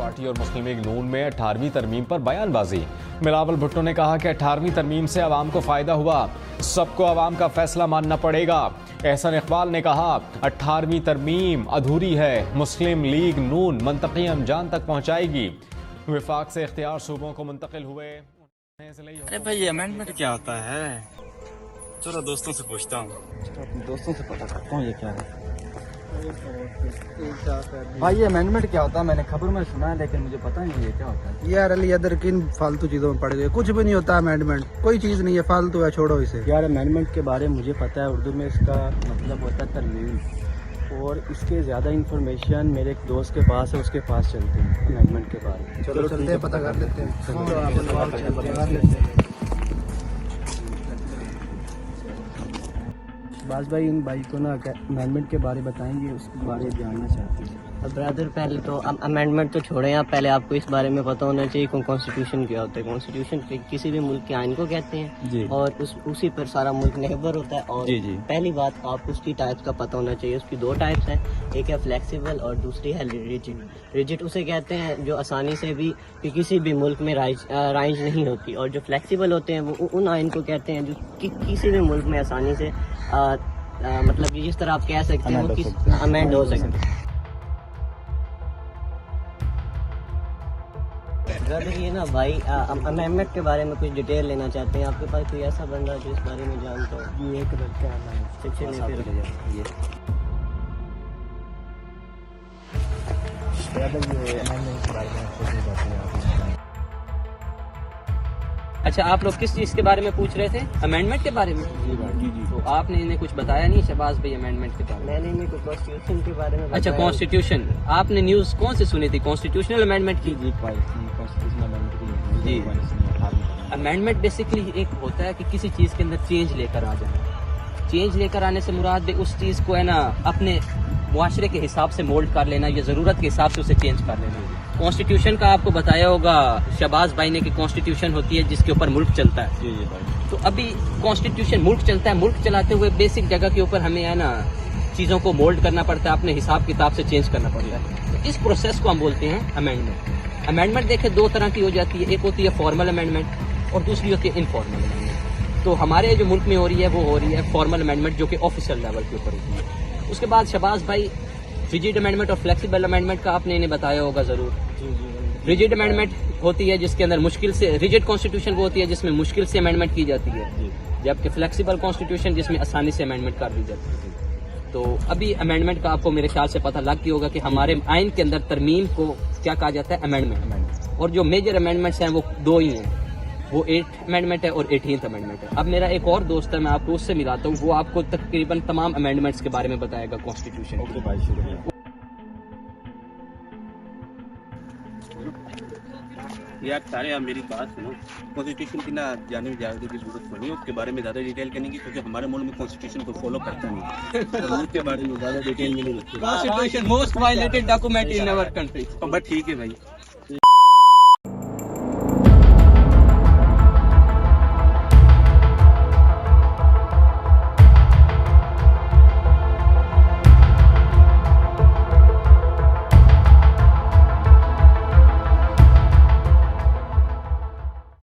Party और मुस्लिम league नून में 18वीं तरमीम पर बयानबाजी। बिलावल भुट्टो ने कहा कि 18वीं तरमीम से आवाम को फायदा हुआ, सबको आवाम का फैसला मानना पड़ेगा। एहसन इकबाल ने कहा 18वीं तरमीम अधूरी है, मुस्लिम लीग नून मंतकी अंजाम तक पहुंचाएगी। विफाक से इख्तियार सूबों को मुंतकिल हुए। अरे भाई ये अमेंडमेंट क्या होता है? चलो दोस्तों से पूछता हूँ, अपने दोस्तों से पता करता हूँ ये क्या है। भाई ये अमेंडमेंट क्या होता है? मैंने खबर में सुना है लेकिन मुझे पता नहीं ये क्या होता है। यार अली अदर किन फालतू चीजों में पड़ गए, कुछ भी नहीं होता अमेंडमेंट, कोई चीज नहीं है, फालतू है, छोड़ो इसे। यार अमेंडमेंट के बारे में मुझे पता है, उर्दू में इसका मतलब होता है तरमीम, और इसके ज़्यादा इन्फॉर्मेशन मेरे एक दोस्त के पास है, उसके पास चलते हैं अमेंडमेंट के बारे में। चलो चलते हैं, पता कर लेते हैं। बाज भाई इन भाई को ना अमेंडमेंट के बारे बताएंगे, उसके बारे में जानना चाहते हैं। ब्रदर पहले तो अमेंडमेंट तो छोड़ें आप, पहले आपको इस बारे में पता होना चाहिए कि कॉन्स्टिट्यूशन क्या होता है। कॉन्स्टिट्यूशन किसी भी मुल्क के आइन को कहते हैं जी। और उसी पर सारा मुल्क निर्भर होता है। और जी जी। पहली बात आपको उसकी टाइप्स का पता होना चाहिए। उसकी दो टाइप्स हैं, एक है फ्लेक्सिबल और दूसरी है रिजिड। रिजिड उसे कहते हैं जो आसानी से भी किसी भी मुल्क में राइज नहीं होती, और जो फ्लेक्सिबल होते हैं वो उन आइन को कहते हैं जो किसी भी मुल्क में आसानी से मतलब कि जिस तरह आप कह सकते हैं वो अमेंड हो सकते हैं। ब्रदर ये ना भाई अमेंडमेंट के बारे में कुछ डिटेल लेना चाहते हैं, आपके पास कोई ऐसा बंदा जो इस बारे में जानता हो? ये एक लड़का है, अच्छा आप लोग किस चीज़ के बारे में पूछ रहे थे? अमेंडमेंट के बारे में? जी जी। तो आपने इन्हें कुछ बताया नहीं शहबाज भाई अमेंडमेंट के बारे में? मैंने इन्हें कुछ कॉन्स्टिट्यूशन के बारे में अच्छा बताया। कॉन्स्टिट्यूशन, आपने न्यूज़ कौन सी सुनी थी? कॉन्स्टिट्यूशनल अमेंडमेंट की? जी। अमेंडमेंट बेसिकली एक होता है कि किसी चीज़ के अंदर चेंज लेकर आ जाना। चेंज लेकर आने से मुराद उस चीज़ को है ना अपने मुआशरे के हिसाब से मोल्ड कर लेना या ज़रूरत के हिसाब से उसे चेंज कर लेना। कॉन्स्टिट्यूशन का आपको बताया होगा शहबाज भाई ने कि कॉन्स्टिट्यूशन होती है जिसके ऊपर मुल्क चलता है। जी जी भाई। तो अभी कॉन्स्टिट्यूशन मुल्क चलता है, मुल्क चलाते हुए बेसिक जगह के ऊपर हमें है ना चीज़ों को मोल्ड करना पड़ता है, अपने हिसाब किताब से चेंज करना पड़ता है। तो इस प्रोसेस को हम बोलते हैं अमेंडमेंट। अमेंडमेंट देखें दो तरह की हो जाती है, एक होती है फॉर्मल अमेंडमेंट और दूसरी होती है इनफॉर्मल अमेंडमेंट। तो हमारे जो मुल्क में हो रही है वो हो रही है फॉर्मल अमेंडमेंट जो कि ऑफिशियल लेवल के ऊपर होती है। उसके बाद शहबाज भाई रिजिड अमेंडमेंट और फ्लेक्सिबल अमेंडमेंट का आपने इन्हें बताया होगा ज़रूर। रिजिड अमेंडमेंट होती है जिसके अंदर मुश्किल से, रिजिड कॉन्स्टिट्यूशन वो होती है जिसमें मुश्किल से अमेंडमेंट की जाती है, जबकि फ्लेक्सिबल कॉन्स्टिट्यूशन जिसमें आसानी से अमेंडमेंट कर दी जाती है। तो अभी अमेंडमेंट का आपको मेरे ख्याल से पता लग गया होगा कि हमारे आइन के अंदर तरमीम को क्या कहा जाता है, अमेंडमेंट। और जो मेजर अमेंडमेंट्स हैं वो दो ही हैं, वो 8th अमेंडमेंट है और 18th अमेंडमेंट है। अब मेरा एक और दोस्त है, मैं आपको उससे मिलाता हूँ, वो आपको तकरीबन तमाम अमेंडमेंट्स के बारे में बताएगा कॉन्स्टिट्यूशन। ओके भाई, शुक्रिया। यार सारे आप मेरी बात सुनो, कॉन्स्टिट्यूशन की ना जाने में ज़्यादा की जरूरत नहीं है, उसके बारे में ज़्यादा डिटेल करने की, क्योंकि हमारे मुल्क में कॉन्स्टिट्यूशन को फॉलो करता नहीं है। उसके बारे में ज़्यादा डिटेल में नहीं रखते। Constitution most violated document in our country. But ठीक है भाई,